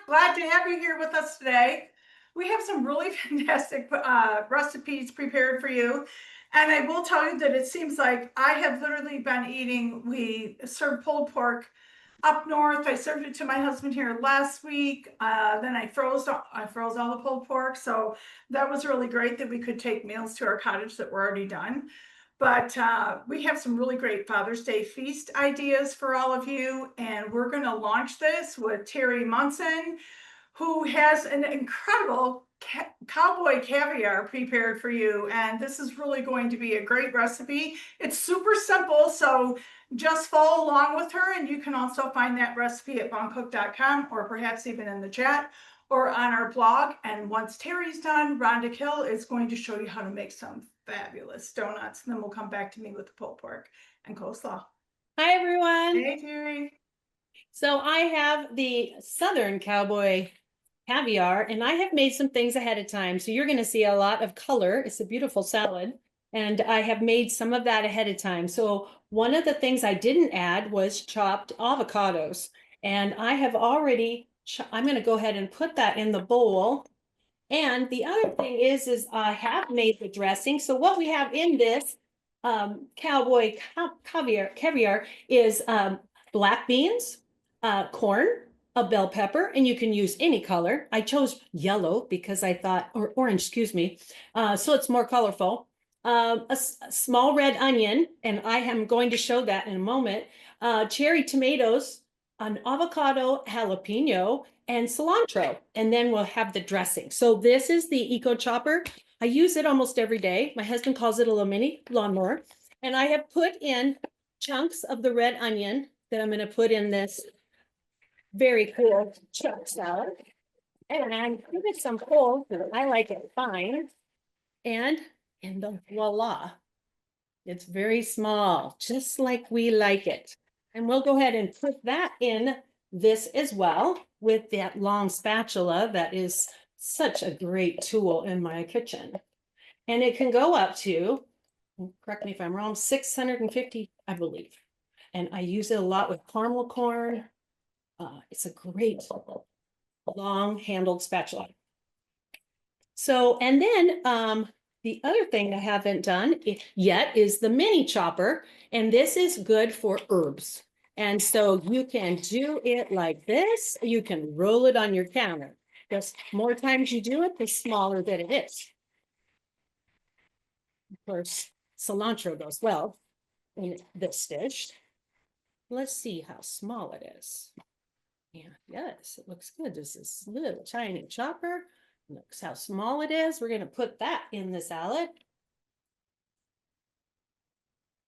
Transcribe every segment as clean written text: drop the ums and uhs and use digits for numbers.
Glad to have you here with us today. We have some really fantastic recipes prepared for you. And I will tell you that it seems like I have literally been eating, we serve pulled pork up north. I served it to my husband here last week. Then I froze all the pulled pork. So that was really great that we could take meals to our cottage that were already done. But we have some really great Father's Day feast ideas for all of you. And we're going to launch this with Terry Munson, who has an incredible cowboy caviar prepared for you. And this is really going to be a great recipe. It's super simple, so just follow along with her. And you can also find that recipe at boncook.com or perhaps even in the chat or on our blog. And once Terry's done, Rhonda Kill is going to show you how to make some fabulous donuts. And then we'll come back to me with the pulled pork and coleslaw. Hi, everyone. Hey, Terry. So I have the Southern Cowboy caviar, and I have made some things ahead of time. So you're going to see a lot of color. It's a beautiful salad, and I have made some of that ahead of time. So one of the things I didn't add was chopped avocados, and I have already, I'm going to go ahead and put that in the bowl. And the other thing is I have made the dressing. So what we have in this cowboy caviar is black beans, corn, a bell pepper, and you can use any color. I chose yellow because I thought, or orange, excuse me, so it's more colorful. A small red onion, and I am going to show that in a moment. Cherry tomatoes, an avocado, jalapeno, and cilantro, and then we'll have the dressing. So this is the Eco Chopper. I use it almost every day. My husband calls it a little mini lawnmower, and I have put in chunks of the red onion that I'm going to put in this very cool chunk salad, and give it some pull. I like it fine, and voila, it's very small, just like we like it. And we'll go ahead and put that in this as well with that long spatula that is such a great tool in my kitchen. And it can go up to, correct me if I'm wrong, 650, I believe. And I use it a lot with caramel corn. It's a great long handled spatula. So, and then the other thing I haven't done yet is the mini chopper, and this is good for herbs. And so you can do it like this. You can roll it on your counter. Just more times you do it, the smaller that it is. Of course, cilantro goes well in this dish. Let's see how small it is. Yeah, yes, it looks good. This is little tiny chopper. Looks how small it is. We're going to put that in the salad.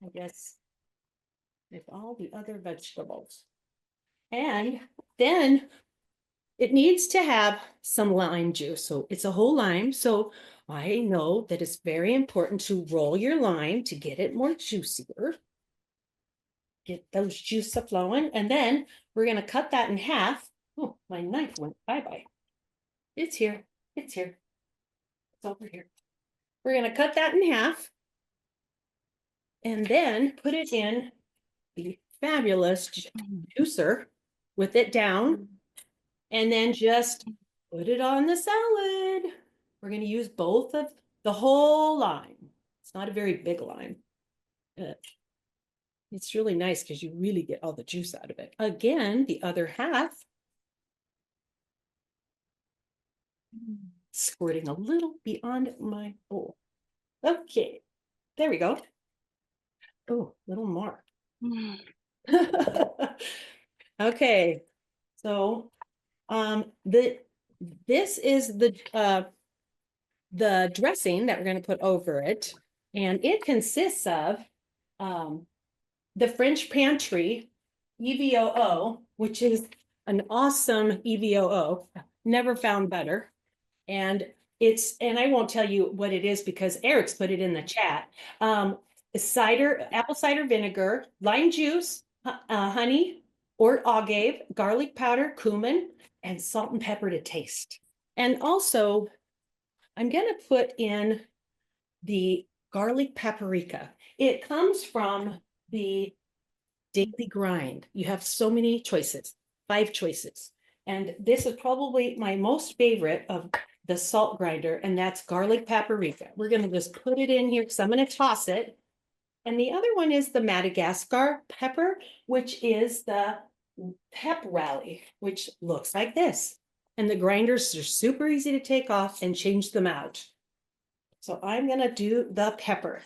I guess with all the other vegetables. And then it needs to have some lime juice. So it's a whole lime. So I know that it's very important to roll your lime to get it more juicier. Get those juices flowing. And then we're going to cut that in half. Oh, my knife went bye-bye. It's here. It's here. It's over here. We're going to cut that in half and then put it in the fabulous juicer with it down, and then just put it on the salad. We're going to use both of the whole lime. It's not a very big lime. It's really nice because you really get all the juice out of it. Again, the other half. Squirting a little beyond my bowl. Okay, there we go. Oh, a little more. Okay, so this is the dressing that we're going to put over it, and it consists of the French Pantry EVOO, which is an awesome EVOO. Never found better. And I won't tell you what it is because Eric's put it in the chat. Apple cider vinegar, lime juice, honey or agave, garlic powder, cumin, and salt and pepper to taste. And also, I'm going to put in the garlic paprika. It comes from the Daily Grind. You have so many choices, 5 choices. And this is probably my most favorite of the salt grinder, and that's garlic paprika. We're gonna just put it in here because I'm gonna toss it. And the other one is the Madagascar pepper, which is the pep rally, which looks like this. And the grinders are super easy to take off and change them out. So I'm gonna do the pepper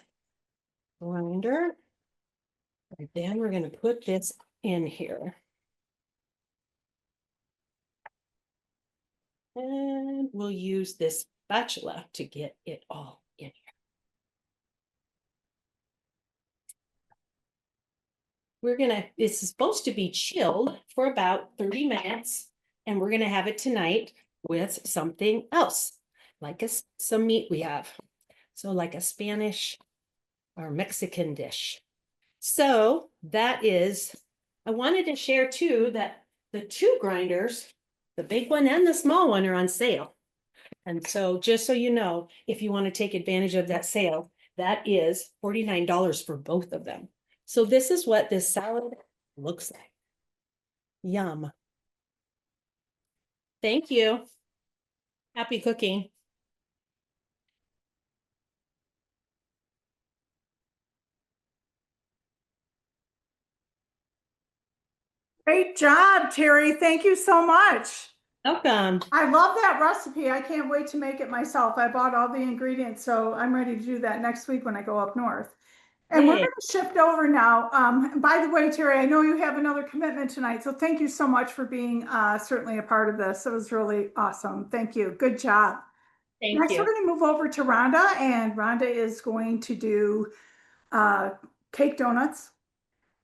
grinder. And then we're gonna put this in here. And we'll use this spatula to get it all in here. This is supposed to be chilled for about 30 minutes, and we're gonna have it tonight with something else, like some meat we have. So like a Spanish or Mexican dish. So that is, I wanted to share too that the two grinders, the big one and the small one, are on sale. And so just so you know, if you want to take advantage of that sale, that is $49 for both of them. So this is what this salad looks like. Yum. Thank you. Happy cooking. Great job, Terry. Thank you so much. Welcome. I love that recipe. I can't wait to make it myself. I bought all the ingredients, so I'm ready to do that next week when I go up north. And we're Yay. going to shift over now. By the way, Terry, I know you have another commitment tonight, so thank you so much for being certainly a part of this. It was really awesome. Thank you. Good job. Thank Next, you. we're going to move over to Rhonda, and Rhonda is going to do cake donuts.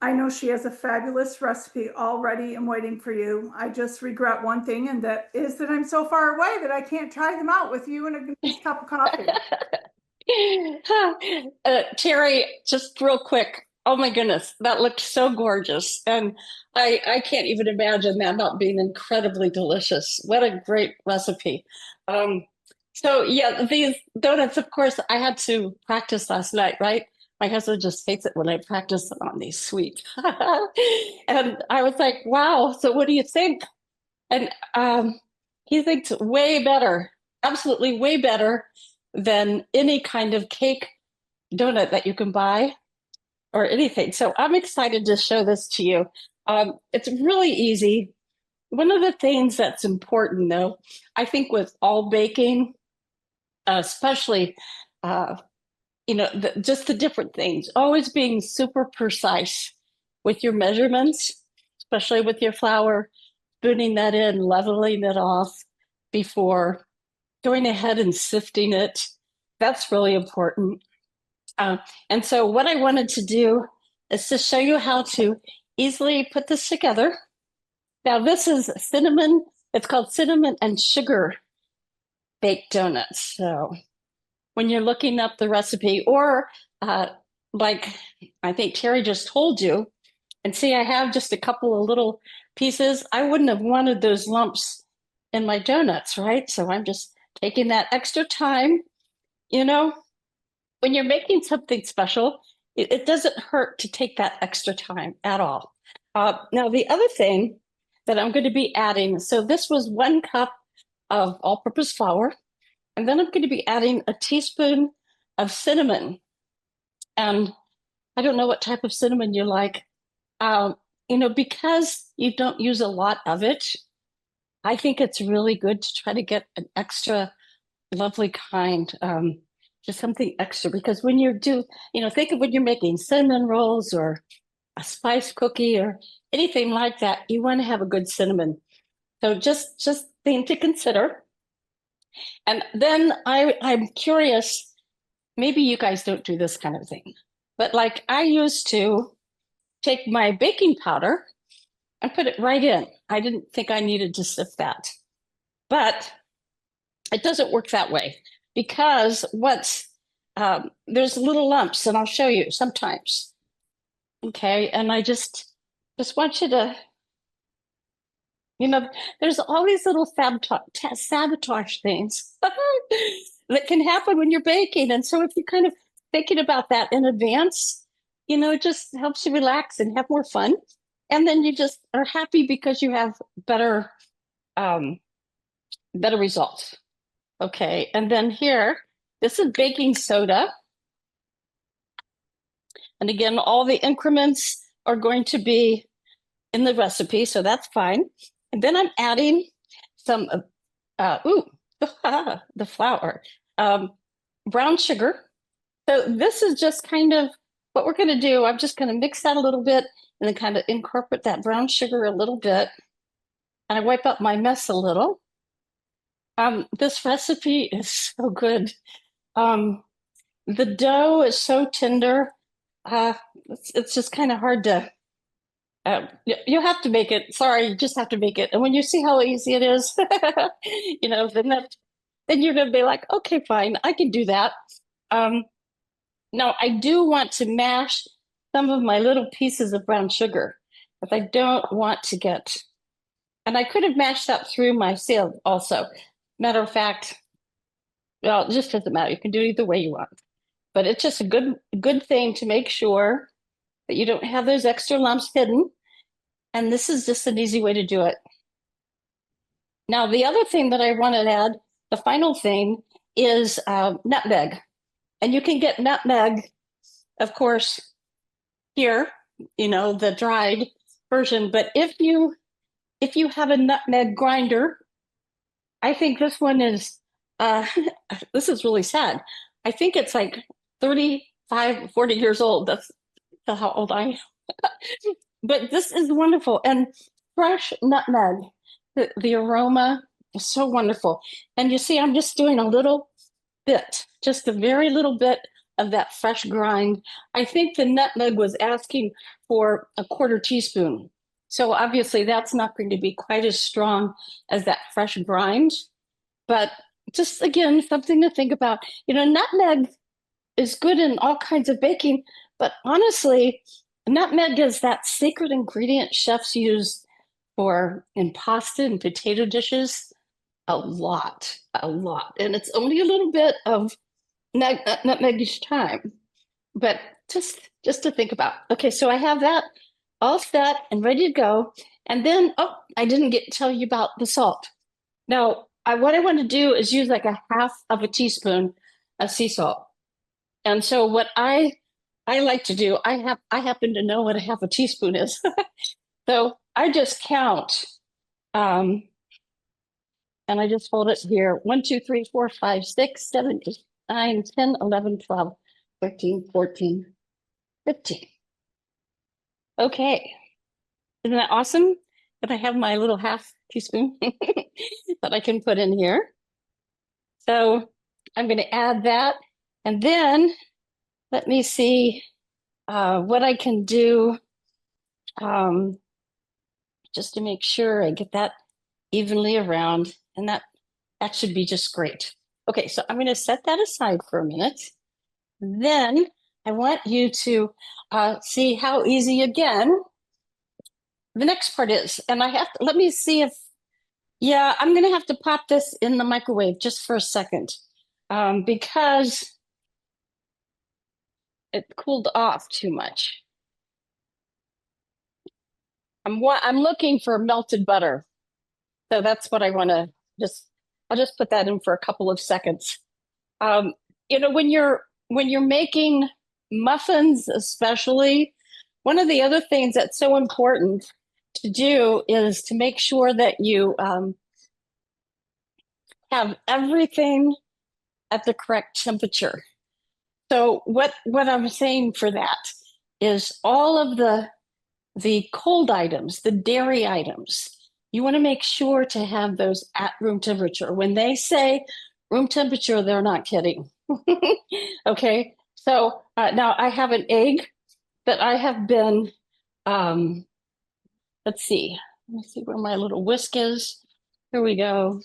I know she has a fabulous recipe all ready and waiting for you. I just regret one thing, and that is that I'm so far away that I can't try them out with you and a nice cup of coffee. Terry, just real quick. Oh my goodness, that looked so gorgeous. And I can't even imagine that not being incredibly delicious. What a great recipe. So yeah, these donuts, of course, I had to practice last night, right? My husband just hates it when I practice on these sweet. And I was like, wow, so what do you think? And he thinks way better, absolutely way better than any kind of cake donut that you can buy or anything. So I'm excited to show this to you. It's really easy. One of the things that's important, though, I think with all baking, especially, just the different things, always being super precise with your measurements, especially with your flour, spooning that in, leveling it off before going ahead and sifting it. That's really important. And so what I wanted to do is to show you how to easily put this together. Now this is cinnamon, it's called cinnamon and sugar baked donuts. So when you're looking up the recipe, or like I think Terry just told you, and see, I have just a couple of little pieces. I wouldn't have wanted those lumps in my donuts, right? So I'm just taking that extra time. When you're making something special, it doesn't hurt to take that extra time at all. Now, the other thing that I'm going to be adding, so this was 1 cup of all-purpose flour, and then I'm going to be adding a teaspoon of cinnamon. And I don't know what type of cinnamon you like. Because you don't use a lot of it, I think it's really good to try to get an extra lovely kind, just something extra, because when you do, think of when you're making cinnamon rolls or a spice cookie or anything like that, you want to have a good cinnamon. So just thing to consider. And then I'm curious, maybe you guys don't do this kind of thing, but like I used to take my baking powder and put it right in. I didn't think I needed to sift that, but it doesn't work that way, because once there's little lumps, and I'll show you sometimes. Okay, and I just want you to, there's all these little sabotage things that can happen when you're baking. And so if you're kind of thinking about that in advance, it just helps you relax and have more fun. And then you just are happy because you have better better results. Okay, and then here, this is baking soda. And again, all the increments are going to be in the recipe, so that's fine. And then I'm adding some, the flour, brown sugar. So this is just kind of what we're going to do. I'm just going to mix that a little bit and then kind of incorporate that brown sugar a little bit. And I wipe up my mess a little. This recipe is so good. The dough is so tender. It's just kind of hard to, you have to make it. Sorry, you just have to make it. And when you see how easy it is, then you're going to be like, okay, fine, I can do that. Now I do want to mash some of my little pieces of brown sugar, but I don't want to get, and I could have mashed that through my sieve also. Matter of fact, well, it just doesn't matter. You can do it either way you want. But it's just a good thing to make sure that you don't have those extra lumps hidden. And this is just an easy way to do it. Now, the other thing that I want to add, the final thing, is nutmeg. And you can get nutmeg, of course, here, the dried version. But if you have a nutmeg grinder, I think this one is, this is really sad. I think it's like 35, 40 years old. That's how old I am. But this is wonderful. And fresh nutmeg, the aroma is so wonderful. And you see, I'm just doing a little bit, just a very little bit of that fresh grind. I think the nutmeg was asking for a quarter teaspoon. So obviously that's not going to be quite as strong as that fresh grind. But just, again, something to think about. Nutmeg is good in all kinds of baking, but honestly, nutmeg is that secret ingredient chefs use in pasta and potato dishes a lot. And it's only a little bit of nutmeg each time, but just to think about. Okay, so I have that all set and ready to go. And then, I didn't tell you about the salt. Now, what I want to do is use like a half of a teaspoon of sea salt. And so what I like to do, I happen to know what a half a teaspoon is. So I just count, and I just hold it here. 1, 2, 3, 4, 5, 6, 7, 8, 9, 10, 11, 12, 13, 14, 15. Okay. Isn't that awesome? That I have my little half teaspoon that I can put in here. So I'm going to add that. And then let me see what I can do just to make sure I get that evenly around. And that should be just great. Okay, so I'm going to set that aside for a minute. Then I want you to see how easy, again, the next part is. And let me see if, I'm going to have to pop this in the microwave just for a second because it cooled off too much. I'm looking for melted butter. So that's what I want to I'll just put that in for a couple of seconds. When you're making muffins, especially, one of the other things that's so important to do is to make sure that you have everything at the correct temperature. So what I'm saying for that is all of the cold items, the dairy items, you want to make sure to have those at room temperature. When they say room temperature, they're not kidding. Okay, so now I have an egg that I have been, let's see where my little whisk is. Here we go.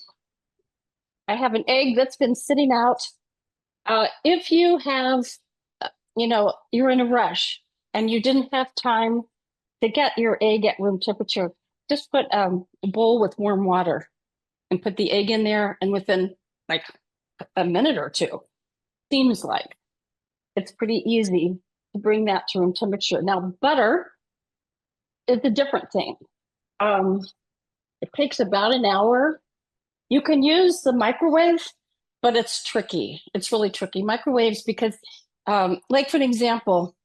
I have an egg that's been sitting out. If you have, you're in a rush and you didn't have time to get your egg at room temperature, just put a bowl with warm water and put the egg in there, and within like a minute or two, seems like it's pretty easy to bring that to room temperature. Now, butter is a different thing. It takes about an hour. You can use the microwave, but it's tricky. It's really tricky. Microwaves, because like for an example,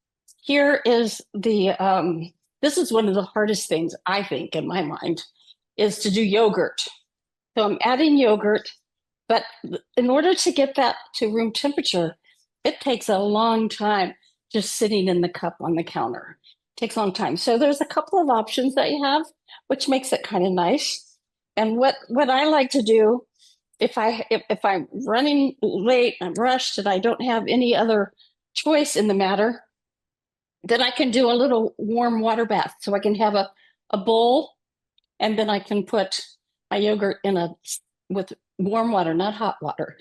here is this is one of the hardest things, I think, in my mind, is to do yogurt. So I'm adding yogurt, but in order to get that to room temperature, it takes a long time just sitting in the cup on the counter. It takes a long time. So there's a couple of options that you have, which makes it kind of nice. And what I like to do, if I'm running late, I'm rushed, and I don't have any other choice in the matter, then I can do a little warm water bath. So I can have a bowl, and then I can put my yogurt with warm water, not hot water.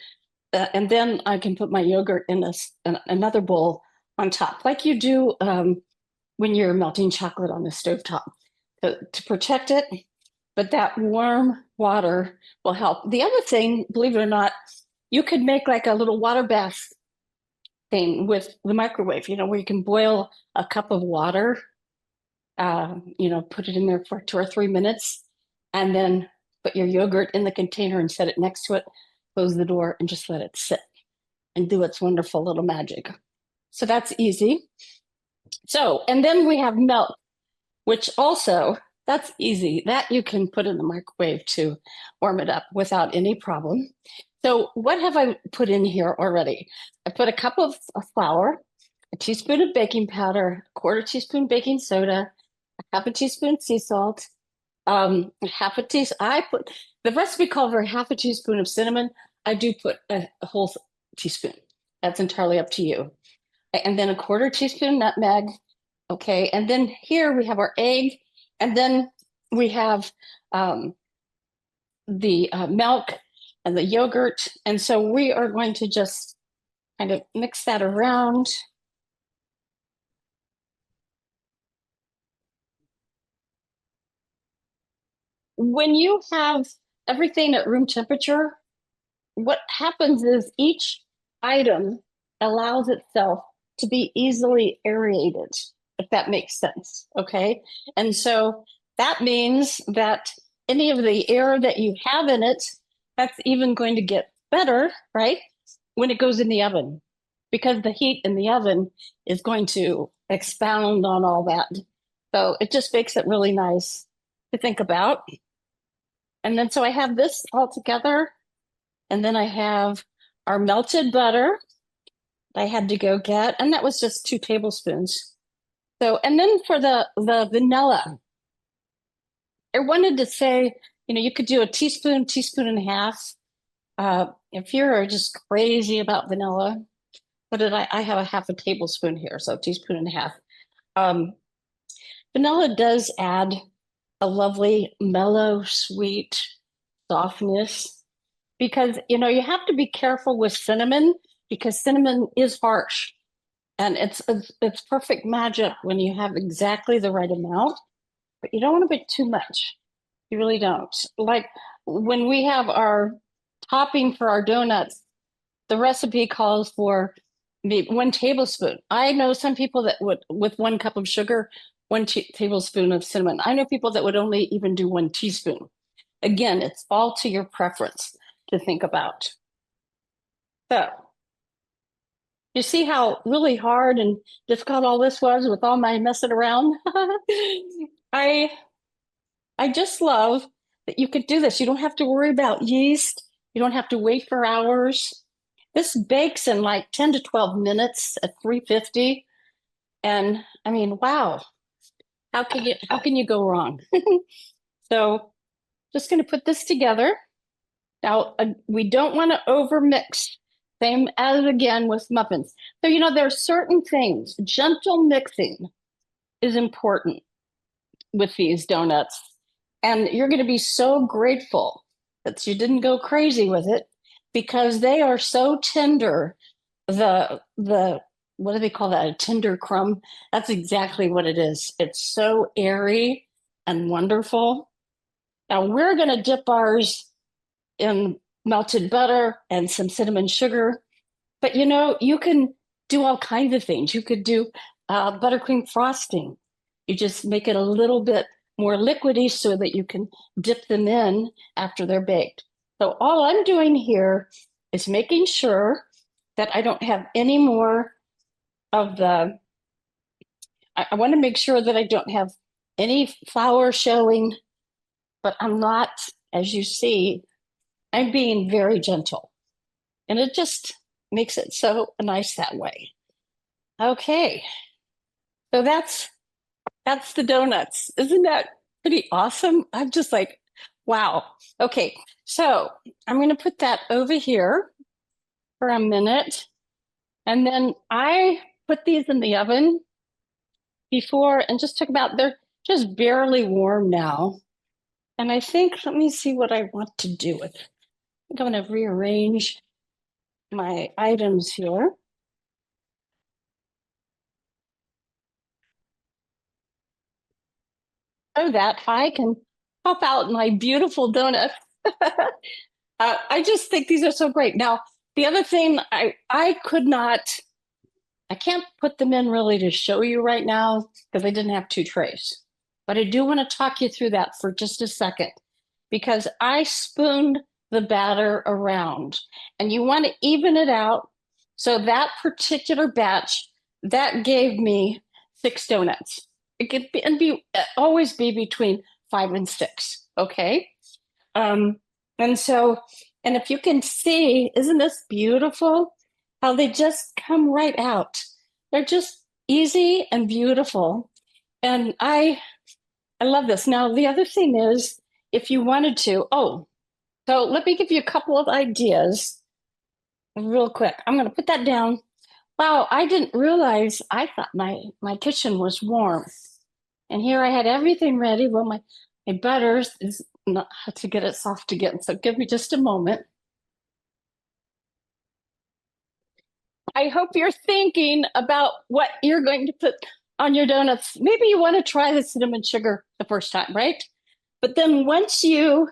And then I can put my yogurt in another bowl on top, like you do when you're melting chocolate on the stovetop to protect it. But that warm water will help. The other thing, believe it or not, you could make like a little water bath thing with the microwave, where you can boil a cup of water, put it in there for 2 or 3 minutes, and then put your yogurt in the container and set it next to it, close the door, and just let it sit and do its wonderful little magic. So that's easy. So, and then we have milk, which also, that's easy. That you can put in the microwave to warm it up without any problem. So what have I put in here already? I put a cup of flour, a teaspoon of baking powder, a 1/4 teaspoon baking soda, a 1/2 teaspoon sea salt, half a teaspoon. I put the recipe called for 1/2 teaspoon of cinnamon. I do put a whole teaspoon. That's entirely up to you. And then a 1/4 teaspoon nutmeg. Okay, and then here we have our egg, and then we have the milk and the yogurt. And so we are going to just kind of mix that around. When you have everything at room temperature, what happens is each item allows itself to be easily aerated, if that makes sense, okay? And so that means that any of the air that you have in it, that's even going to get better, right? When it goes in the oven, because the heat in the oven is going to expound on all that. So it just makes it really nice to think about. And then so I have this all together, and then I have our melted butter I had to go get, and that was just 2 tablespoons. So, and then for the vanilla, I wanted to say, you could do a teaspoon, teaspoon and a half. If you're just crazy about vanilla, what did I have a 1/2 tablespoon here, so teaspoon and a half. Vanilla does add a lovely, mellow, sweet softness, because, you have to be careful with cinnamon, because cinnamon is harsh, and it's perfect magic when you have exactly the right amount, but you don't want to put too much. You really don't. Like when we have our topping for our donuts, the recipe calls for maybe 1 tablespoon. I know some people that would, with 1 cup of sugar, 1 tablespoon of cinnamon. I know people that would only even do 1 teaspoon. Again, it's all to your preference to think about. So, you see how really hard and difficult all this was with all my messing around? I just love that you could do this. You don't have to worry about yeast. You don't have to wait for hours. This bakes in like 10 to 12 minutes at 350. And I mean, wow, how can you go wrong? So just going to put this together. Now, we don't want to overmix, same as again with muffins. So, there are certain things, gentle mixing is important with these donuts. And you're going to be so grateful that you didn't go crazy with it, because they are so tender. The what do they call that? A tender crumb? That's exactly what it is. It's so airy and wonderful. Now we're going to dip ours in melted butter and some cinnamon sugar. But you can do all kinds of things. You could do buttercream frosting. You just make it a little bit more liquidy so that you can dip them in after they're baked. So all I'm doing here is making sure that I don't have any more of the, I want to make sure that I don't have any flour showing, but I'm not, as you see, I'm being very gentle. And it just makes it so nice that way. Okay, so that's the donuts. Isn't that pretty awesome? I'm just like, wow. Okay, so I'm going to put that over here for a minute. And then I put these in the oven before and just took about, they're just barely warm now. And I think, let me see what I want to do with it. I'm going to rearrange my items here. So that I can pop out my beautiful donuts. I just think these are so great. Now, the other thing I could not, I can't put them in really to show you right now because I didn't have 2 trays. But I do want to talk you through that for just a second because I spooned the batter around and you want to even it out. So that particular batch, that gave me 6 donuts. It could be, and be always be between 5 and 6, okay? And so, and if you can see, isn't this beautiful? How they just come right out. They're just easy and beautiful. And I love this. Now, the other thing is, if you wanted to, so let me give you a couple of ideas real quick. I'm going to put that down. Wow, I didn't realize, I thought my kitchen was warm. And here I had everything ready. Well, my butter is not to get it soft again. So give me just a moment. I hope you're thinking about what you're going to put on your donuts. Maybe you want to try the cinnamon sugar the first time, right? But then once you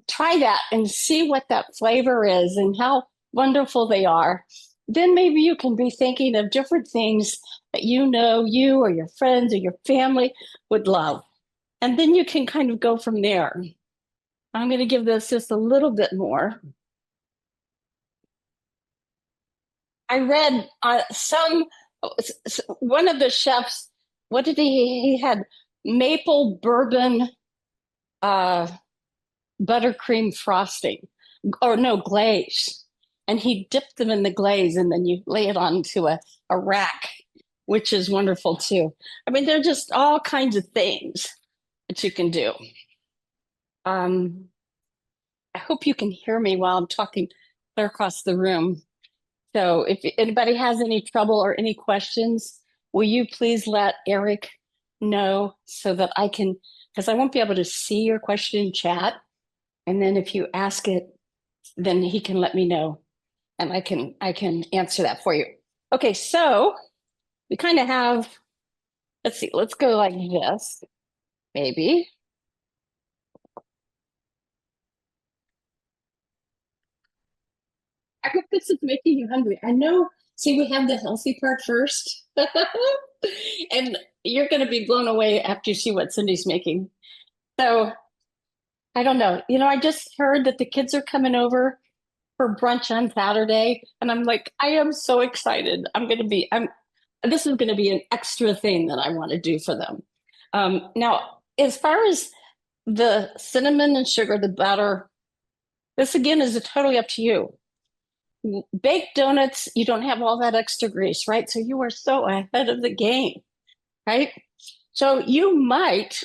try that and see what that flavor is and how wonderful they are, then maybe you can be thinking of different things that you know you or your friends or your family would love. And then you can kind of go from there. I'm going to give this just a little bit more. I read one of the chefs, what did he had maple bourbon buttercream frosting, or no, glaze. And he dipped them in the glaze and then you lay it onto a rack, which is wonderful too. I mean, there are just all kinds of things that you can do. I hope you can hear me while I'm talking clear across the room. So if anybody has any trouble or any questions, will you please let Eric know so that I can, because I won't be able to see your question in chat. And then if you ask it, then he can let me know and I can answer that for you. Okay, so we kind of have, let's see, let's go like this, maybe. I hope this is making you hungry. I know, see, we have the healthy part first. And you're going to be blown away after you see what Cindy's making. So I don't know. You know, I just heard that the kids are coming over for brunch on Saturday. And I'm like, I am so excited. This is going to be an extra thing that I want to do for them. Now, as far as the cinnamon and sugar, the batter, this again is totally up to you. Baked donuts, you don't have all that extra grease, right? So you are so ahead of the game, right? So you might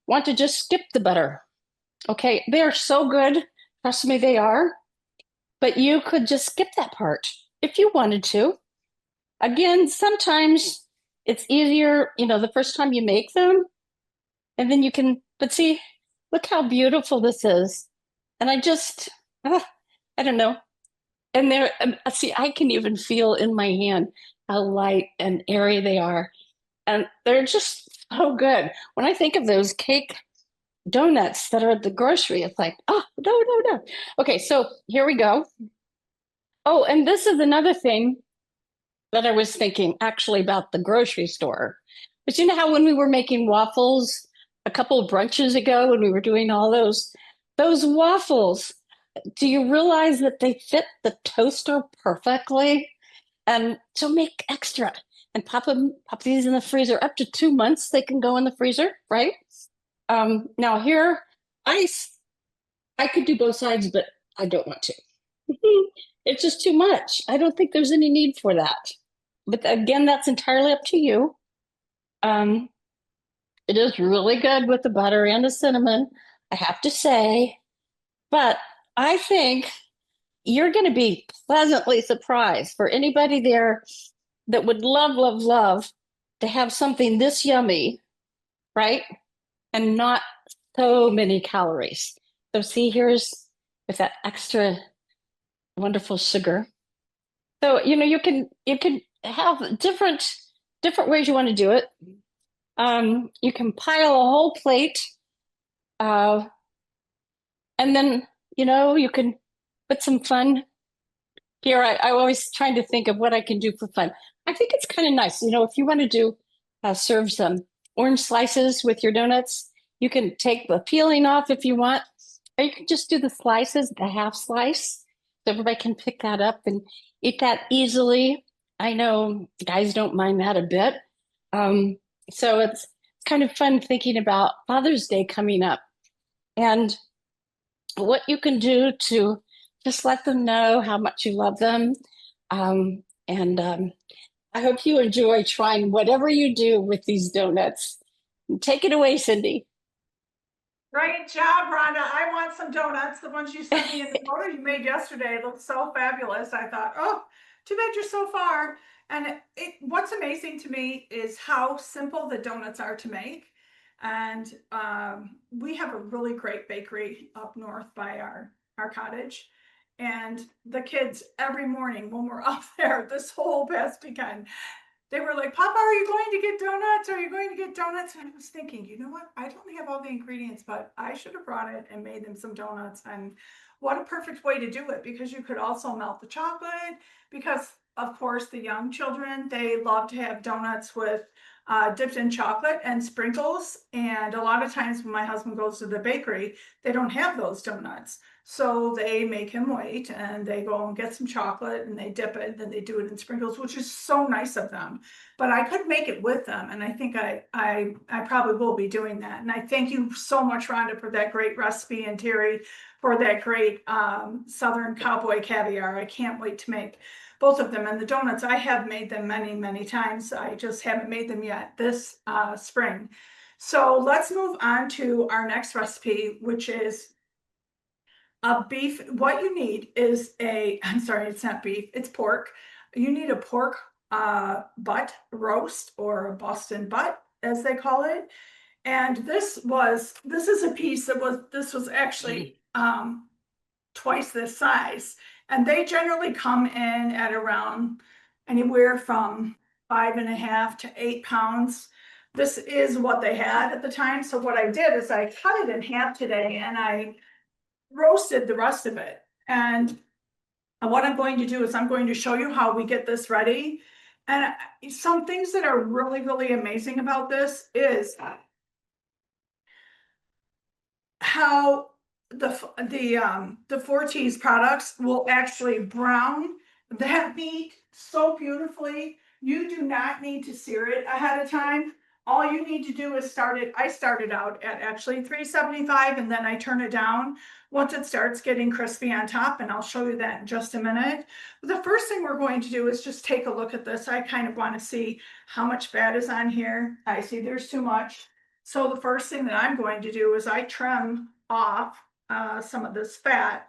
want to just skip the butter. Okay, they are so good. Trust me, they are. But you could just skip that part if you wanted to. Again, sometimes it's easier, you know, the first time you make them, and then you can, but see, look how beautiful this is. And I don't know. And there, see, I can even feel in my hand how light and airy they are. And they're just so good. When I think of those cake donuts that are at the grocery, it's like, oh, no. Okay, so here we go. Oh, and this is another thing that I was thinking actually about the grocery store. But you know how when we were making waffles, a couple of brunches ago when we were doing all those waffles. Do you realize that they fit the toaster perfectly? And so make extra and pop these in the freezer up to 2 months. They can go in the freezer, right? Now here, I could do both sides, but I don't want to. It's just too much. I don't think there's any need for that. But again, that's entirely up to you. Um, it is really good with the butter and the cinnamon, I have to say. But I think you're going to be pleasantly surprised for anybody there that would love, love, love to have something this yummy, right? And not so many calories. So see, here's with that extra wonderful sugar. So you can have different ways you want to do it. You can pile a whole plate, and then you can put some fun here. I always trying to think of what I can do for fun. I think it's kind of nice, if you want to do serve some orange slices with your donuts. You can take the peeling off if you want, or you can just do the slices, the half slice, so everybody can pick that up and eat that easily. I know guys don't mind that a bit. So it's kind of fun thinking about Father's Day coming up and what you can do to just let them know how much you love them. And I hope you enjoy trying whatever you do with these donuts. Take it away, Cindy. Great job, Rhonda. I want some donuts. The ones you sent me in the photo you made yesterday looked so fabulous. I thought, oh, too bad you're so far. And what's amazing to me is how simple the donuts are to make. And we have a really great bakery up north by our cottage. And the kids every morning when we're up there this whole past weekend, they were like, Papa, are you going to get donuts? Are you going to get donuts? And I was thinking, you know what? I don't have all the ingredients, but I should have brought it and made them some donuts. And what a perfect way to do it, because you could also melt the chocolate. Because, of course, the young children, they love to have donuts with dipped in chocolate and sprinkles. And a lot of times when my husband goes to the bakery, they don't have those donuts. So they make him wait and they go and get some chocolate and they dip it, then they do it in sprinkles, which is so nice of them. But I could make it with them, and I think I probably will be doing that. And I thank you so much, Rhonda, for that great recipe, and Terry for that great Southern Cowboy caviar. I can't wait to make both of them. And the donuts, I have made them many, many times. I just haven't made them yet this spring. So let's move on to our next recipe, which is beef. What you need is I'm sorry, it's not beef, it's pork. You need a pork butt roast, or a Boston butt, as they call it. And this is a piece this was actually twice this size. And they generally come in at around anywhere from 5.5 to 8 pounds. This is what they had at the time. So what I did is I cut it in half today and I roasted the rest of it. And what I'm going to do is I'm going to show you how we get this ready. And some things that are really, really amazing about this is how the Fortes products will actually brown that meat so beautifully. You do not need to sear it ahead of time. All you need to do is I started out at actually 375, and then I turn it down once it starts getting crispy on top, and I'll show you that in just a minute. But the first thing we're going to do is just take a look at this. I kind of want to see how much fat is on here. I see there's too much. So the first thing that I'm going to do is I trim off some of this fat,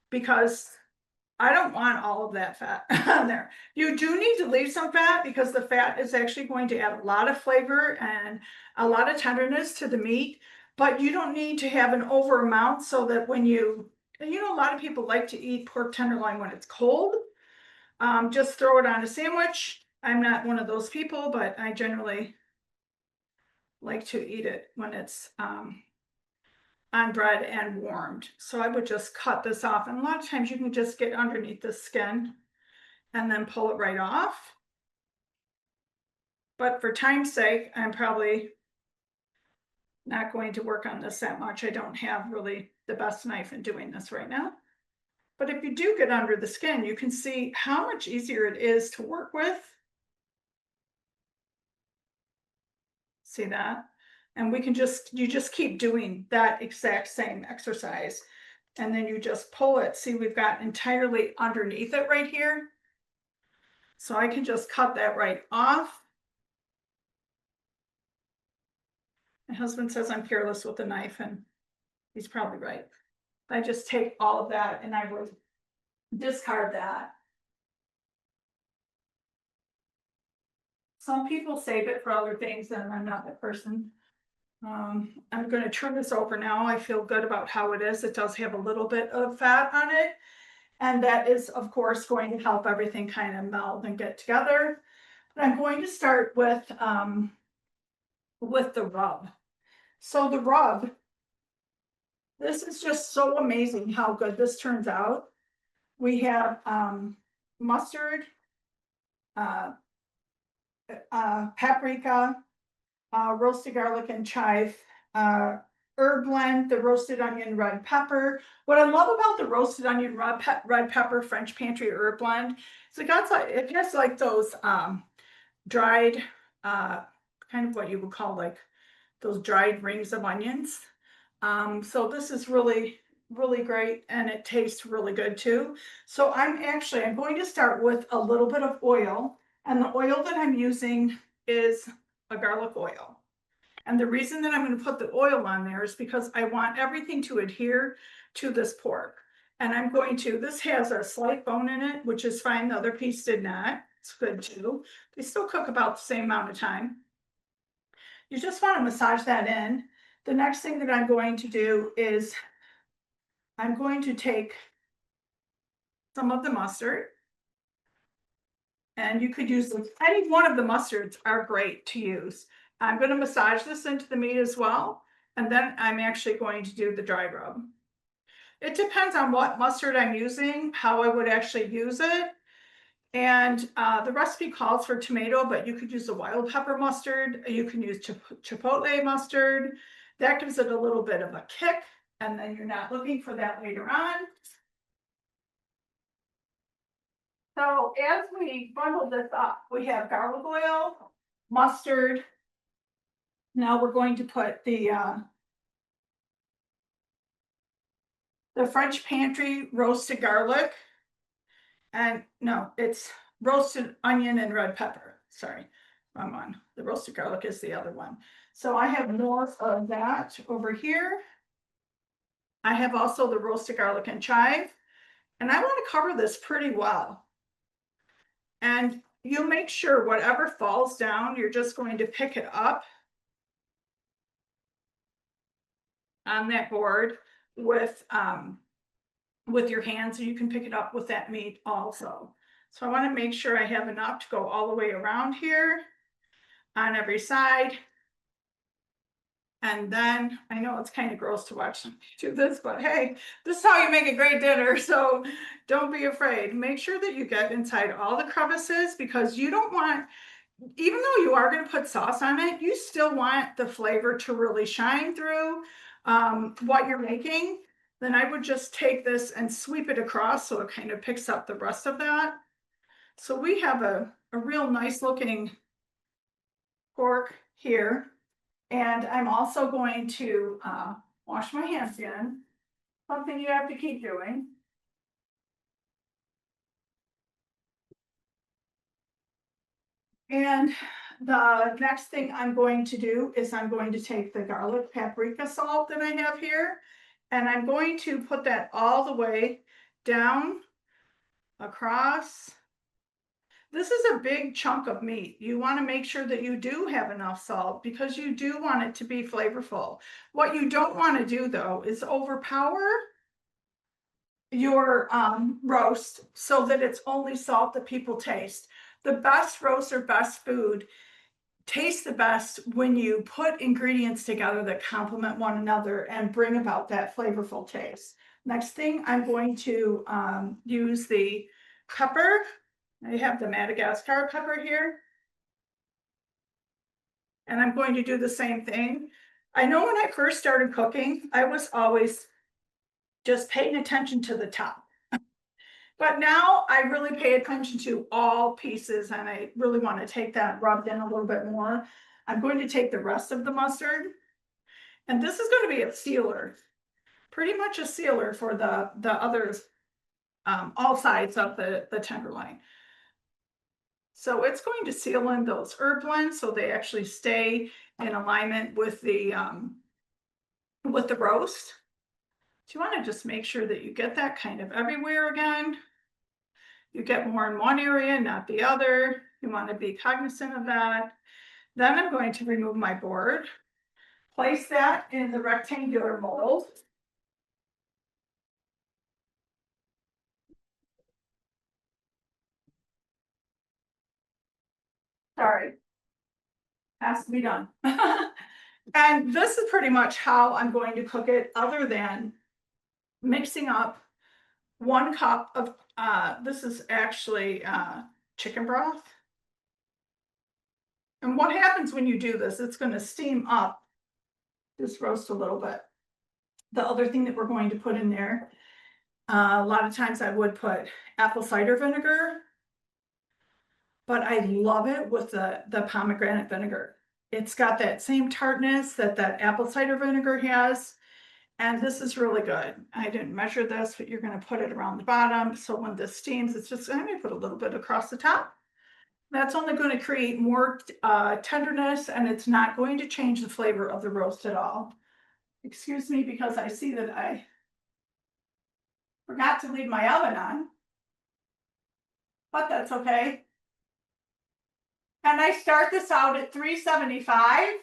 because I don't want all of that fat on there. You do need to leave some fat, because the fat is actually going to add a lot of flavor and a lot of tenderness to the meat, but you don't need to have an over amount, so that when a lot of people like to eat pork tenderloin when it's cold. Just throw it on a sandwich. I'm not one of those people, but I generally like to eat it when it's on bread and warmed. So I would just cut this off. And a lot of times you can just get underneath the skin and then pull it right off. But for time's sake, I'm probably Not going to work on this that much. I don't have really the best knife in doing this right now. But if you do get under the skin, you can see how much easier it is to work with. See that? And we can you just keep doing that exact same exercise. And then you just pull it. See, we've got entirely underneath it right here. So I can just cut that right off. My husband says I'm careless with a knife, and he's probably right. I just take all of that and I would discard that. Some people save it for other things, and I'm not that person. I'm going to turn this over now. I feel good about how it is. It does have a little bit of fat on it. And that is, of course, going to help everything kind of meld and get together. But I'm going to start with the rub. So the rub, this is just so amazing how good this turns out. We have mustard, paprika, roasted garlic and chive, herb blend, the roasted onion, red pepper. What I love about the roasted onion, red pepper, French pantry herb blend is it has like those dried, kind of what you would call like those dried rings of onions. So this is really, really great, and it tastes really good too. So I'm going to start with a little bit of oil, and the oil that I'm using is a garlic oil. And the reason that I'm going to put the oil on there is because I want everything to adhere to this pork. And this has a slight bone in it, which is fine. The other piece did not. It's good too. They still cook about the same amount of time. You just want to massage that in. The next thing that I'm going to do is I'm going to take some of the mustard. And you could use any one of the mustards are great to use. I'm going to massage this into the meat as well. And then I'm actually going to do the dry rub. It depends on what mustard I'm using, how I would actually use it. And the recipe calls for tomato, but you could use a wild pepper mustard. You can use chipotle mustard. That gives it a little bit of a kick. And then you're not looking for that later on. So as we bundle this up, we have garlic oil, mustard. Now we're going to put the French pantry roasted garlic. And no, it's roasted onion and red pepper. Sorry, wrong one. The roasted garlic is the other one. So I have more of that over here. I have also the roasted garlic and chive. And I want to cover this pretty well. And you make sure whatever falls down, you're just going to pick it up on that board with your hands, so you can pick it up with that meat also. So I want to make sure I have enough to go all the way around here on every side. And then I know it's kind of gross to watch them do this, but hey, this is how you make a great dinner. So don't be afraid. Make sure that you get inside all the crevices, because you don't want, even though you are going to put sauce on it, you still want the flavor to really shine through what you're making. Then I would just take this and sweep it across so it kind of picks up the rest of that. So we have a real nice looking pork here. And I'm also going to wash my hands again, something you have to keep doing. And the next thing I'm going to do is I'm going to take the garlic paprika salt that I have here, and I'm going to put that all the way down across. This is a big chunk of meat. You want to make sure that you do have enough salt, because you do want it to be flavorful. What you don't want to do though is overpower your roast so that it's only salt that people taste. The best roast or best food tastes the best when you put ingredients together that complement one another and bring about that flavorful taste. Next thing, I'm going to use the pepper. I have the Madagascar pepper here. And I'm going to do the same thing. I know when I first started cooking, I was always just paying attention to the top. But now I really pay attention to all pieces and I really want to take that rubbed in a little bit more. I'm going to take the rest of the mustard. And this is going to be a sealer, pretty much a sealer for the others, all sides of the tenderloin. So it's going to seal in those herb blends so they actually stay in alignment with the roast. So you want to just make sure that you get that kind of everywhere again. You get more in one area, not the other. You want to be cognizant of that. Then I'm going to remove my board, place that in the rectangular mold. Sorry, has to be done. And this is pretty much how I'm going to cook it, other than mixing up 1 cup of, this is actually chicken broth. And what happens when you do this, it's going to steam up this roast a little bit. The other thing that we're going to put in there, a lot of times I would put apple cider vinegar, but I love it with the pomegranate vinegar. It's got that same tartness that apple cider vinegar has. And this is really good. I didn't measure this, but you're going to put it around the bottom. So when this steams, it's just, I'm going to put a little bit across the top. That's only going to create more tenderness, and it's not going to change the flavor of the roast at all. Excuse me, because I see that I forgot to leave my oven on, but that's okay. And I start this out at 375.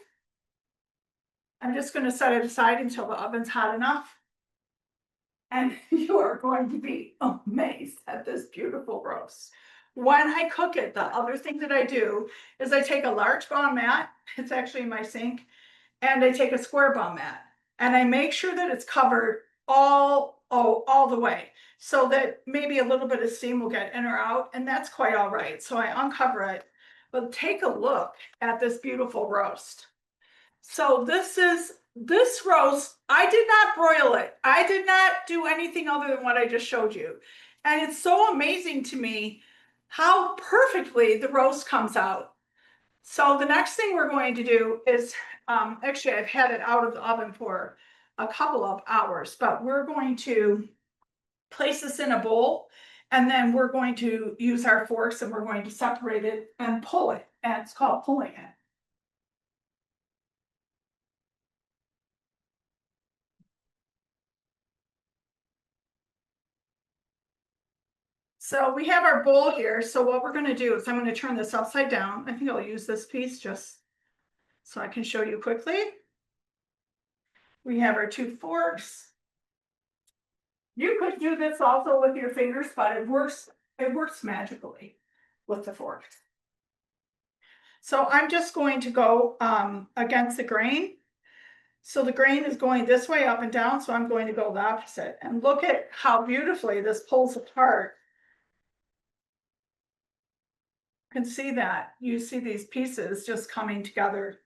I'm just going to set it aside until the oven's hot enough. And you are going to be amazed at this beautiful roast. When I cook it, the other thing that I do is I take a large bar mat, it's actually in my sink, and I take a square bar mat, and I make sure that it's covered all the way, so that maybe a little bit of steam will get in or out, and that's quite all right. So I uncover it, but take a look at this beautiful roast. So this roast, I did not broil it. I did not do anything other than what I just showed you. And it's so amazing to me how perfectly the roast comes out. So the next thing we're going to do is, actually I've had it out of the oven for a couple of hours, but we're going to place this in a bowl, and then we're going to use our forks and we're going to separate it and pull it. And it's called pulling it. So we have our bowl here. So what we're going to do is I'm going to turn this upside down. I think I'll use this piece just so I can show you quickly. We have our 2 forks. You could do this also with your fingers, but it works magically with the forks. So I'm just going to go against the grain. So the grain is going this way up and down, so I'm going to go the opposite. And look at how beautifully this pulls apart. You can see that. You see these pieces just coming together.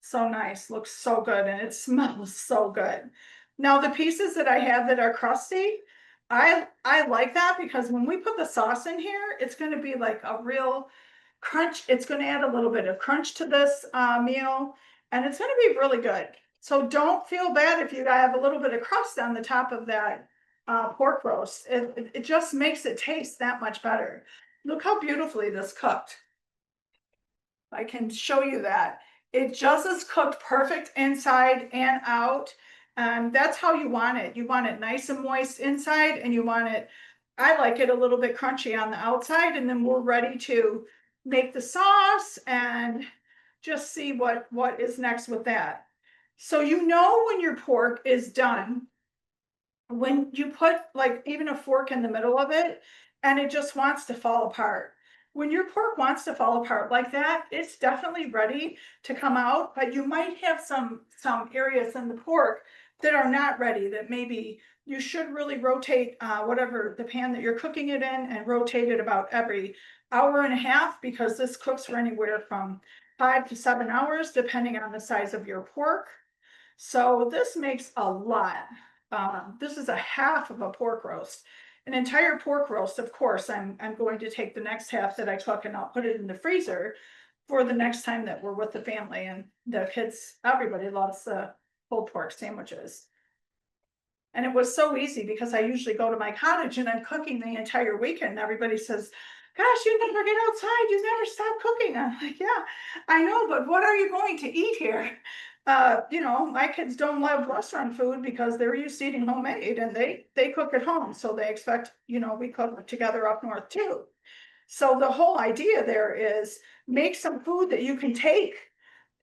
So nice, looks so good, and it smells so good. Now the pieces that I have that are crusty, I like that because when we put the sauce in here, it's going to be like a real crunch. It's going to add a little bit of crunch to this meal, and it's going to be really good. So don't feel bad if you have a little bit of crust on the top of that pork roast. It just makes it taste that much better. Look how beautifully this cooked. I can show you that. It just is cooked perfect inside and out. And that's how you want it. You want it nice and moist inside, and you want it, I like it a little bit crunchy on the outside, and then we're ready to make the sauce and just see what is next with that. So you know when your pork is done, when you put like even a fork in the middle of it and it just wants to fall apart. When your pork wants to fall apart like that, it's definitely ready to come out, but you might have some areas in the pork that are not ready, that maybe you should really rotate whatever the pan that you're cooking it in, and rotate it about every hour and a half, because this cooks for anywhere from 5 to 7 hours, depending on the size of your pork. So this makes a lot. This is a half of a pork roast. An entire pork roast, of course, I'm going to take the next half that I cook and I'll put it in the freezer for the next time that we're with the family, and the kids, everybody loves pulled pork sandwiches. And it was so easy because I usually go to my cottage and I'm cooking the entire weekend. Everybody says, gosh, you never get outside. You never stop cooking. I'm like, yeah, I know, but what are you going to eat here? My kids don't love restaurant food because they're used to eating homemade, and they cook at home. So they expect, we cook together up north too. So the whole idea there is make some food that you can take.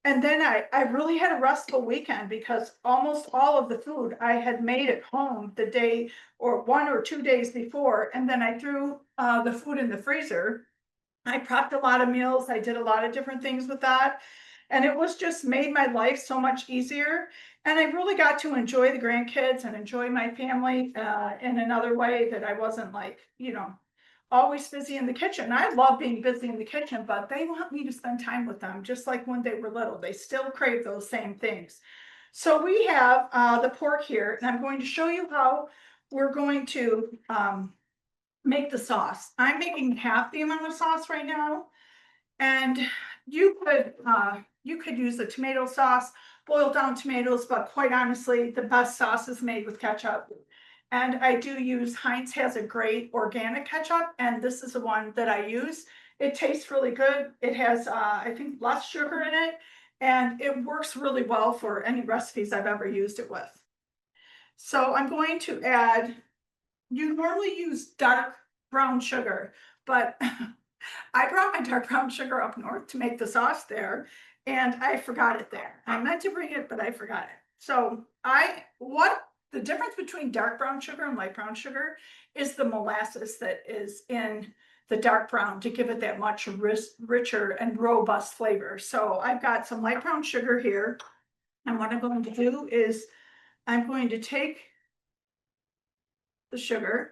And then I really had a restful weekend because almost all of the food I had made at home the day or 1 or 2 days before. And then I threw the food in the freezer. I prepped a lot of meals. I did a lot of different things with that. And it was just made my life so much easier. And I really got to enjoy the grandkids and enjoy my family in another way that I wasn't like, always busy in the kitchen. I love being busy in the kitchen, but they want me to spend time with them, just like when they were little. They still crave those same things. So we have the pork here, and I'm going to show you how we're going to make the sauce. I'm making half the amount of sauce right now, and you could use a tomato sauce, boiled down tomatoes, but quite honestly, the best sauce is made with ketchup. And I do use, Heinz has a great organic ketchup, and this is the one that I use. It tastes really good. It has, I think, less sugar in it, and it works really well for any recipes I've ever used it with. So I'm going to add, you normally use dark brown sugar, but I brought my dark brown sugar up north to make the sauce there, and I forgot it there. I meant to bring it, but I forgot it. So what the difference between dark brown sugar and light brown sugar is the molasses that is in the dark brown to give it that much richer and robust flavor. So I've got some light brown sugar here. And what I'm going to do is I'm going to take the sugar.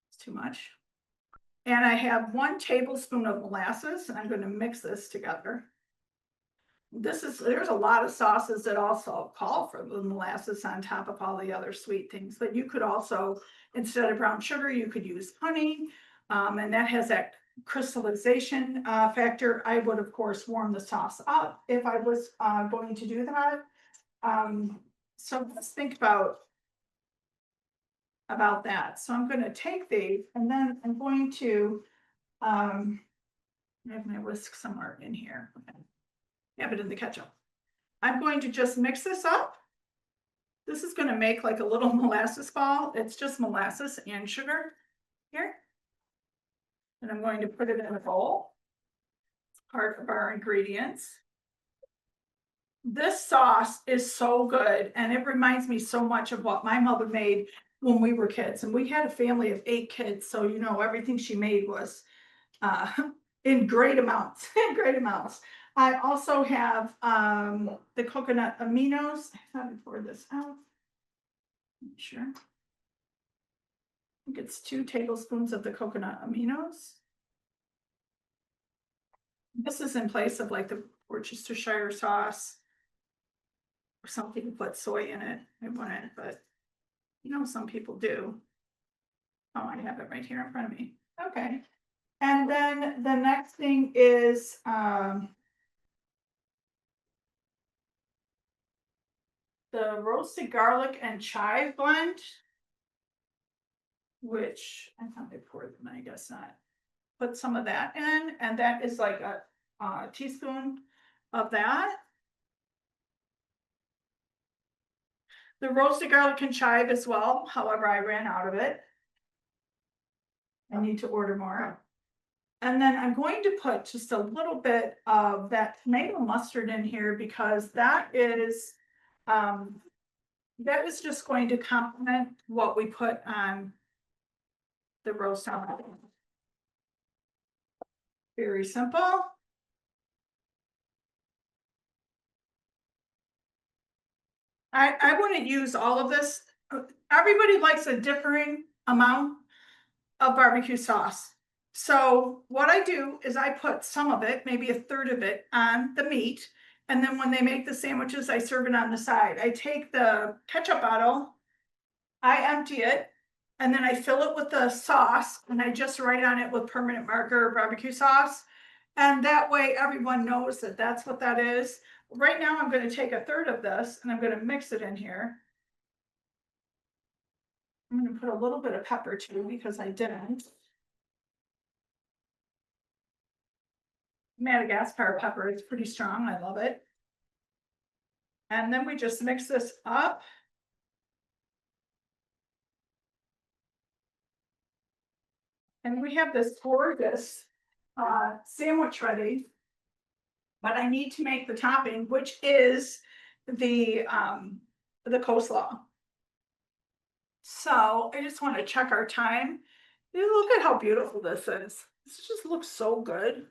It's too much. And I have 1 tablespoon of molasses, and I'm going to mix this together. There's a lot of sauces that also call for the molasses on top of all the other sweet things, but you could also, instead of brown sugar, you could use honey, and that has that crystallization factor. I would, of course, warm the sauce up if I was going to do that. So let's think about that. So I'm going to take these, and then I'm going to, I have my whisk somewhere in here. Okay. Have it in the ketchup. I'm going to just mix this up. This is going to make like a little molasses ball. It's just molasses and sugar here. And I'm going to put it in a bowl. It's part of our ingredients. This sauce is so good, and it reminds me so much of what my mother made when we were kids. And we had a family of 8 kids, so everything she made was in great amounts, in great amounts. I also have the coconut aminos. I thought I'd pour this out. Make sure. I think it's 2 tablespoons of the coconut aminos. This is in place of like the Worcestershire sauce. Or some people put soy in it. I wouldn't, but some people do. Oh, I have it right here in front of me. Okay. And then the next thing is the roasted garlic and chive blend, which I thought I poured them, I guess not. Put some of that in, and that is like a teaspoon of that. The roasted garlic and chive as well, however, I ran out of it. I need to order more. And then I'm going to put just a little bit of that tomato mustard in here because that is just going to complement what we put on the roast omelet. Very simple. I wouldn't use all of this. Everybody likes a differing amount of barbecue sauce. So what I do is I put some of it, maybe a third of it, on the meat, And then when they make the sandwiches, I serve it on the side. I take the ketchup bottle, I empty it, and then I fill it with the sauce, and I just write on it with permanent marker barbecue sauce. And that way everyone knows that that's what that is. Right now, I'm gonna take a third of this and I'm gonna mix it in here. I'm gonna put a little bit of pepper too, because I didn't. Madagascar pepper is pretty strong, I love it. And then we just mix this up. And we have this gorgeous sandwich ready. But I need to make the topping, which is the coleslaw. So I just want to check our time. Look at how beautiful this is. This just looks so good.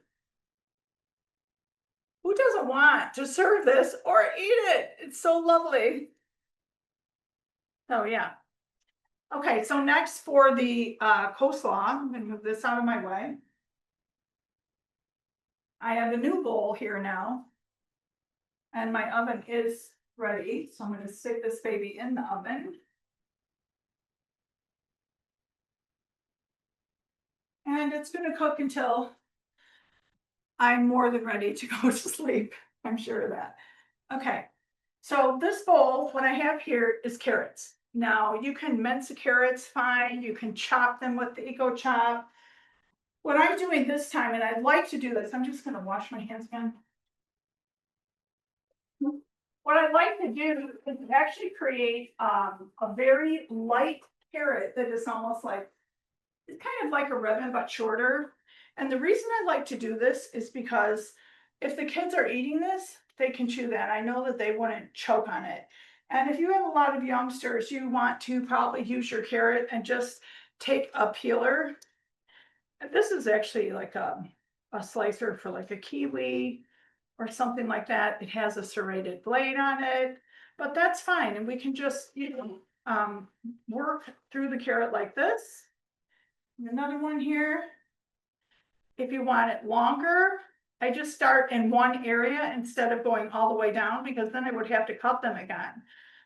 Who doesn't want to serve this or eat it? It's so lovely. Oh yeah. Okay, so next for the coleslaw, I'm gonna move this out of my way. I have a new bowl here now. And my oven is ready, so I'm gonna stick this baby in the oven. And it's gonna cook until I'm more than ready to go to sleep. I'm sure of that. Okay, so this bowl, what I have here is carrots. Now you can mince the carrots fine, you can chop them with the Eco Chop. What I'm doing this time, and I'd like to do this, I'm just gonna wash my hands again. What I'd like to do is actually create a very light carrot that is almost like, it's kind of like a ribbon but shorter. And the reason I like to do this is because if the kids are eating this, they can chew that. I know that they wouldn't choke on it. And if you have a lot of youngsters, you want to probably use your carrot and just take a peeler. This is actually like a slicer for like a kiwi or something like that. It has a serrated blade on it, but that's fine. And we can just, work through the carrot like this. Another one here. If you want it longer, I just start in one area instead of going all the way down, because then I would have to cut them again.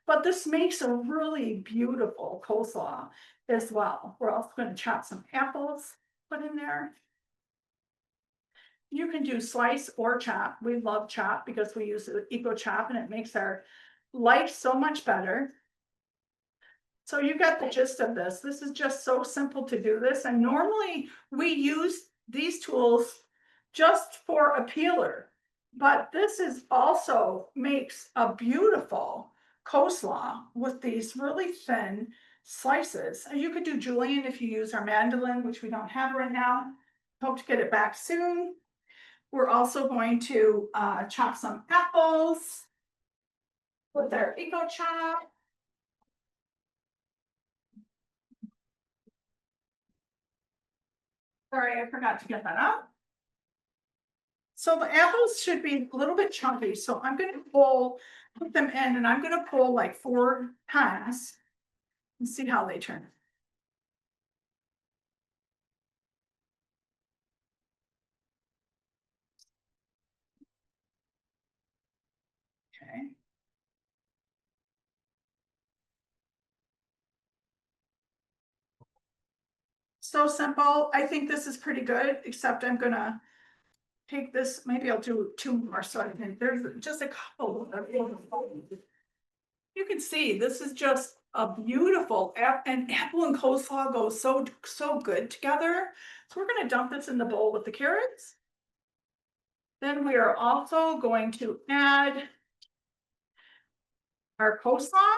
But this makes a really beautiful coleslaw as well. We're also going to chop some apples, put in there. You can do slice or chop. We love chop because we use the Eco Chop and it makes our life so much better. So you got the gist of this. This is just so simple to do this. And normally we use these tools just for a peeler, but this is also makes a beautiful coleslaw with these really thin slices. And you could do julienne if you use our mandolin, which we don't have right now. Hope to get it back soon. We're also going to chop some apples with our Eco Chop. Sorry, I forgot to get that up. So the apples should be a little bit chunky, so I'm gonna put them in, and I'm gonna pull like 4 times and see how they turn. Okay. So simple. I think this is pretty good, except I'm gonna take this, maybe I'll do 2 more, so I can, there's just a couple of. You can see, this is just a beautiful, and apple and coleslaw go so good together. So we're gonna dump this in the bowl with the carrots. Then we are also going to add our coleslaw.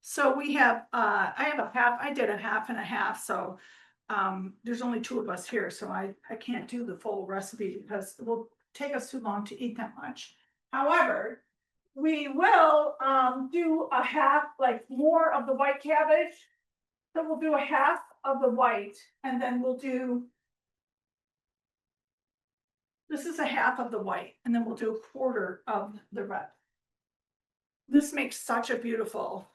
So we have, I have a half, I did a half and a half, so there's only 2 of us here, so I can't do the full recipe because it will take us too long to eat that much. However, we will do a half, like more of the white cabbage. So we'll do a half of the white, and then we'll do, this is a half of the white, and then we'll do a quarter of the red. This makes such a beautiful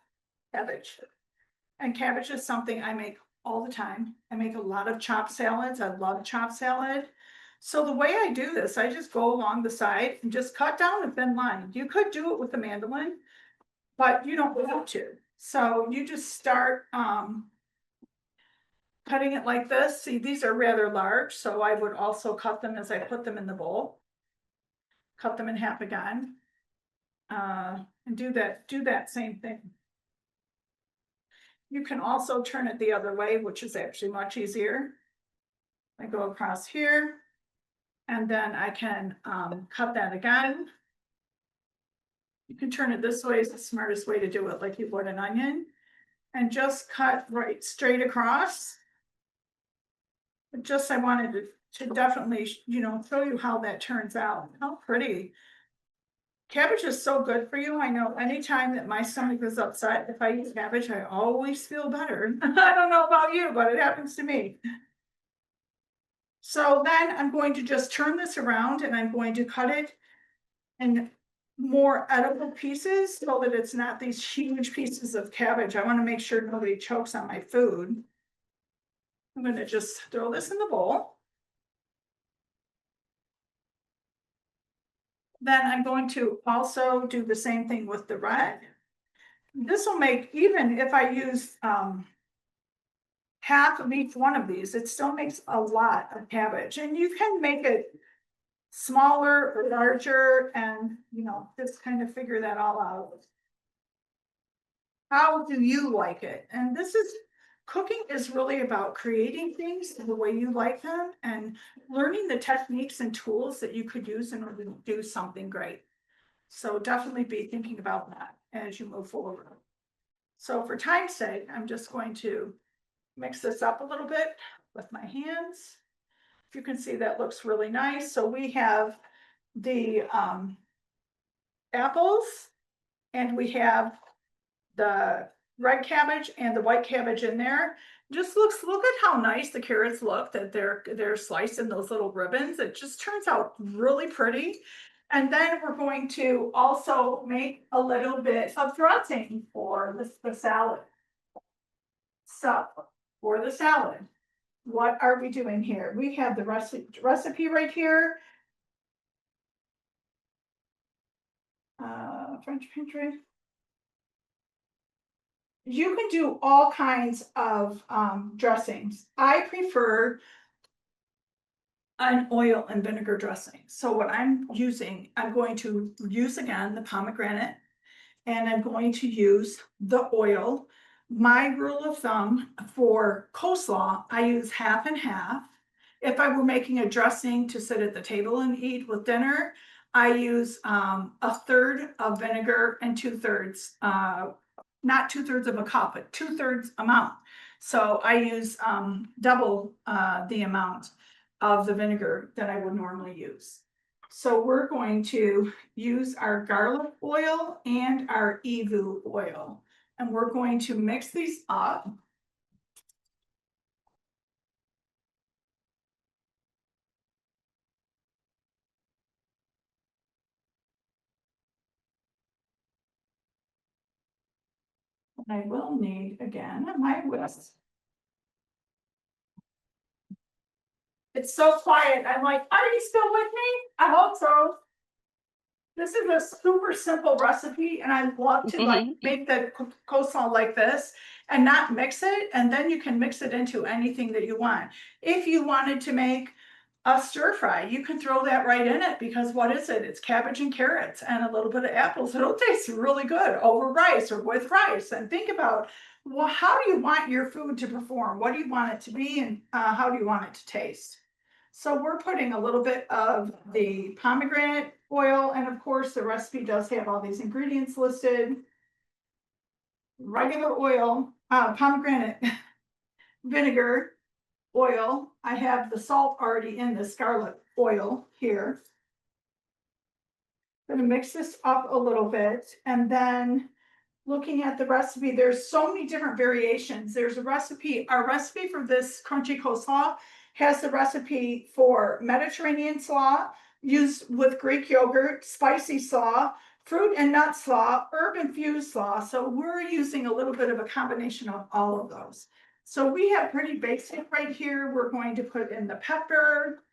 cabbage. And cabbage is something I make all the time. I make a lot of chopped salads. I love chopped salad. So the way I do this, I just go along the side and just cut down a thin line. You could do it with a mandolin, but you don't have to. So you just start cutting it like this. See, these are rather large, so I would also cut them as I put them in the bowl. Cut them in half again. And do that same thing. You can also turn it the other way, which is actually much easier. I go across here, and then I can cut that again. You can turn it this way, is the smartest way to do it, like you would an onion, and just cut right straight across. But just I wanted to definitely, show you how that turns out. How pretty. Cabbage is so good for you. I know anytime that my stomach is upset, if I eat cabbage, I always feel better. I don't know about you, but it happens to me. So then I'm going to just turn this around and I'm going to cut it in more edible pieces so that it's not these huge pieces of cabbage. I want to make sure nobody chokes on my food. I'm going to just throw this in the bowl. Then I'm going to also do the same thing with the red. This will make, even if I use half of each one of these, it still makes a lot of cabbage. And you can make it smaller or larger and, just kind of figure that all out. How do you like it? And cooking is really about creating things the way you like them and learning the techniques and tools that you could use in order to do something great. So definitely be thinking about that as you move forward. So for time's sake, I'm just going to mix this up a little bit with my hands. If you can see, that looks really nice. So we have the apples and we have the red cabbage and the white cabbage in there. Look at how nice the carrots look, that they're sliced in those little ribbons. It just turns out really pretty. And then we're going to also make a little bit of dressing for the salad. So for the salad, what are we doing here? We have the recipe right here. French pastry. You can do all kinds of dressings. I prefer an oil and vinegar dressing. So what I'm going to use again the pomegranate, and I'm going to use the oil. My rule of thumb for coleslaw, I use half and half. If I were making a dressing to sit at the table and eat with dinner, I use a third of vinegar and 2/3, not 2/3 of a cup, but 2/3 amount. So I use double the amount of the vinegar that I would normally use. So we're going to use our garlic oil and our evu oil, and we're going to mix these up. I will need, again, my whisk. It's so quiet. I'm like, are you still with me? I hope so. This is a super simple recipe, and I love to make the coleslaw like this and not mix it. And then you can mix it into anything that you want. If you wanted to make a stir fry, you can throw that right in it, because what is it? It's cabbage and carrots and a little bit of apples. It'll taste really good over rice or with rice. And think about, well, how do you want your food to perform? What do you want it to be, and how do you want it to taste? So we're putting a little bit of the pomegranate oil, and of course the recipe does have all these ingredients listed. Regular oil, pomegranate vinegar, oil. I have the salt already in the scarlet oil here. I'm going to mix this up a little bit, and then looking at the recipe, there's so many different variations. There's our recipe for this crunchy coleslaw has the recipe for Mediterranean slaw used with Greek yogurt, spicy slaw, fruit and nut slaw, herb infused slaw. So we're using a little bit of a combination of all of those. So we have pretty basic right here. We're going to put in the pepper.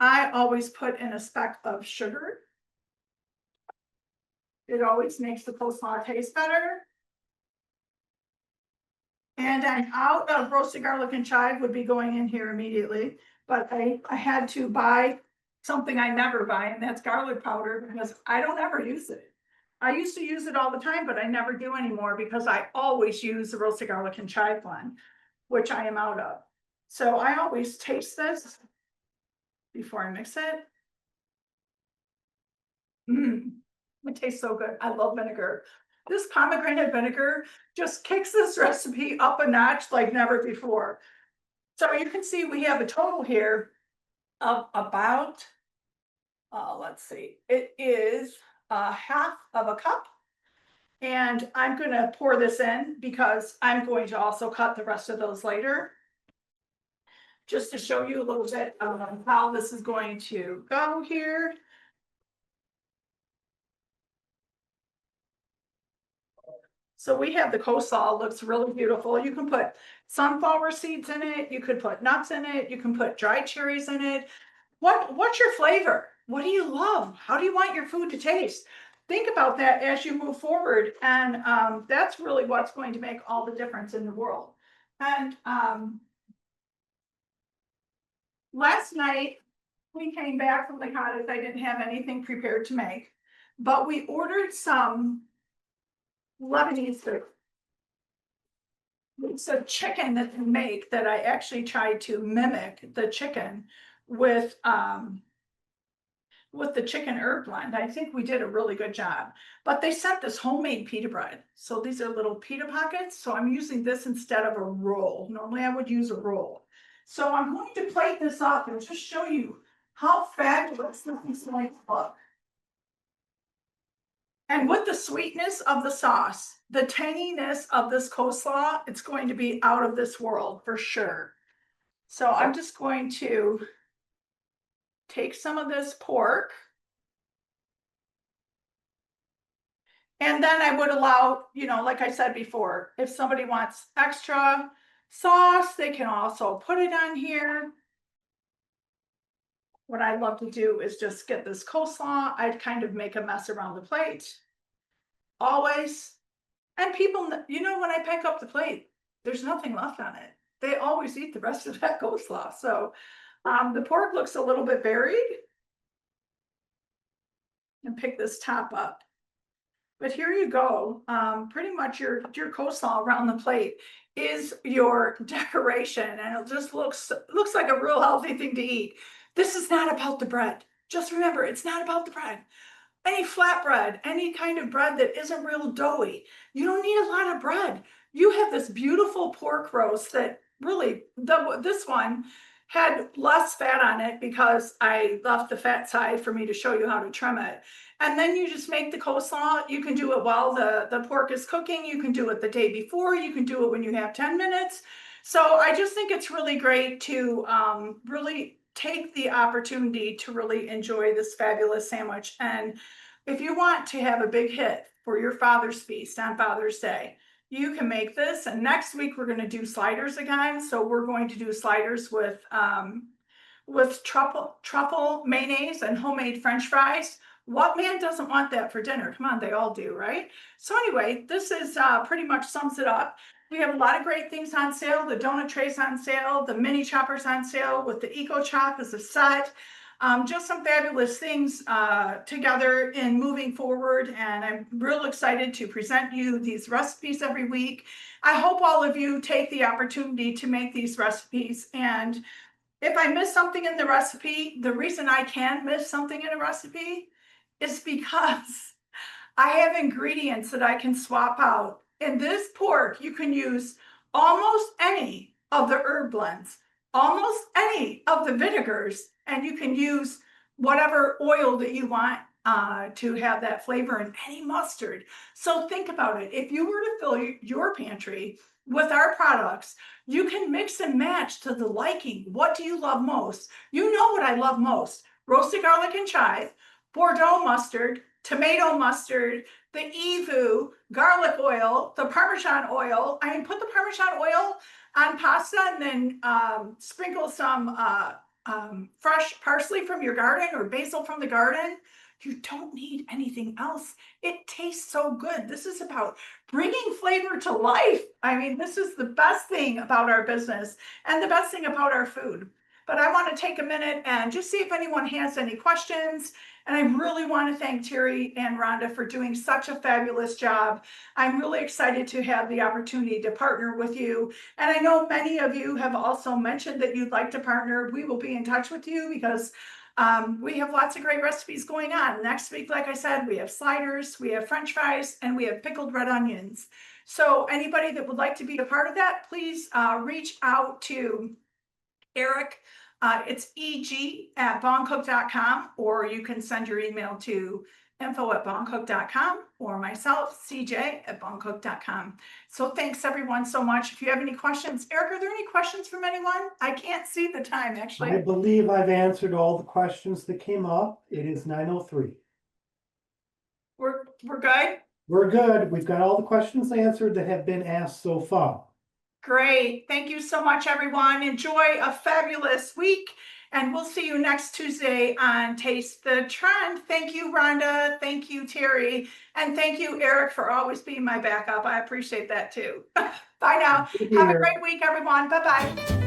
I always put in a speck of sugar. It always makes the coleslaw taste better. And I'm out of roasted garlic and chive would be going in here immediately, but I had to buy something I never buy, and that's garlic powder, because I don't ever use it. I used to use it all the time, but I never do anymore because I always use the roasted garlic and chive one, which I am out of. So I always taste this before I mix it. It tastes so good. I love vinegar. This pomegranate vinegar just kicks this recipe up a notch like never before. So you can see we have a total here of about, let's see, it is half of a cup. And I'm gonna pour this in because I'm going to also cut the rest of those later. Just to show you a little bit of how this is going to go here. So we have the coleslaw, looks really beautiful. You can put sunflower seeds in it, you could put nuts in it, you can put dried cherries in it. What's your flavor? What do you love? How do you want your food to taste? Think about that as you move forward, and that's really what's going to make all the difference in the world. And last night we came back from the cottage. I didn't have anything prepared to make, but we ordered some Lebanese food. It's a chicken that they make that I actually tried to mimic the chicken with the chicken herb blend. I think we did a really good job. But they sent this homemade pita bread. So these are little pita pockets. So I'm using this instead of a roll. Normally I would use a roll. So I'm going to plate this up and just show you how fabulous this is going to look. And with the sweetness of the sauce, the tanginess of this coleslaw, it's going to be out of this world for sure. So I'm just going to take some of this pork. And then I would allow, like I said before, if somebody wants extra sauce, they can also put it on here. What I love to do is just get this coleslaw. I'd kind of make a mess around the plate. Always. And people, when I pick up the plate, there's nothing left on it. They always eat the rest of that coleslaw. So the pork looks a little bit buried. And pick this top up. But here you go. Pretty much your coleslaw around the plate is your decoration, and it just looks like a real healthy thing to eat. This is not about the bread. Just remember, it's not about the bread. Any flatbread, any kind of bread that isn't real doughy, you don't need a lot of bread. You have this beautiful pork roast that really, this one had less fat on it because I left the fat side for me to show you how to trim it. And then you just make the coleslaw. You can do it while the pork is cooking. You can do it the day before. You can do it when you have 10 minutes. So I just think it's really great to really take the opportunity to really enjoy this fabulous sandwich. And if you want to have a big hit for your Father's Feast on Father's Day, you can make this. And next week we're going to do sliders again. So we're going to do sliders with truffle mayonnaise and homemade French fries. What man doesn't want that for dinner? Come on, they all do, right? So anyway, this is pretty much sums it up. We have a lot of great things on sale. The donut tray's on sale. The mini chopper's on sale with the Eco Chop as a set. Just some fabulous things together in moving forward. And I'm real excited to present you these recipes every week. I hope all of you take the opportunity to make these recipes. And if I miss something in the recipe, the reason I can miss something in a recipe is because I have ingredients that I can swap out. In this pork, you can use almost any of the herb blends, almost any of the vinegars, and you can use whatever oil that you want to have that flavor, and any mustard. So think about it. If you were to fill your pantry with our products, you can mix and match to the liking. What do you love most? You know what I love most: roasted garlic and chive, Bordeaux mustard, tomato mustard, the Evu, garlic oil, the Parmesan oil. I mean, put the Parmesan oil on pasta and then sprinkle some fresh parsley from your garden or basil from the garden, you don't need anything else. It tastes so good. This is about bringing flavor to life. I mean, this is the best thing about our business and the best thing about our food. But I want to take a minute and just see if anyone has any questions. And I really want to thank Terry and Rhonda for doing such a fabulous job. I'm really excited to have the opportunity to partner with you. And I know many of you have also mentioned that you'd like to partner. We will be in touch with you because we have lots of great recipes going on. Next week, like I said, we have sliders, we have French fries, and we have pickled red onions. So anybody that would like to be a part of that, please reach out to Eric. It's eg@boncook.com, or you can send your email to info@boncook.com, or myself, cj@boncook.com. So thanks everyone so much. If you have any questions, Eric, are there any questions from anyone? I can't see the time I actually. believe I've answered all the questions that came up. It is 9:03. We're good? We're good. We've got all the questions answered that have been asked so far. Great. Thank you so much, everyone. Enjoy a fabulous week, and we'll see you next Tuesday on Taste the Trend. Thank you, Rhonda. Thank you, Terry. And thank you, Eric, for always being my backup. I appreciate that too. Bye now. Have a great week, everyone. Bye-bye.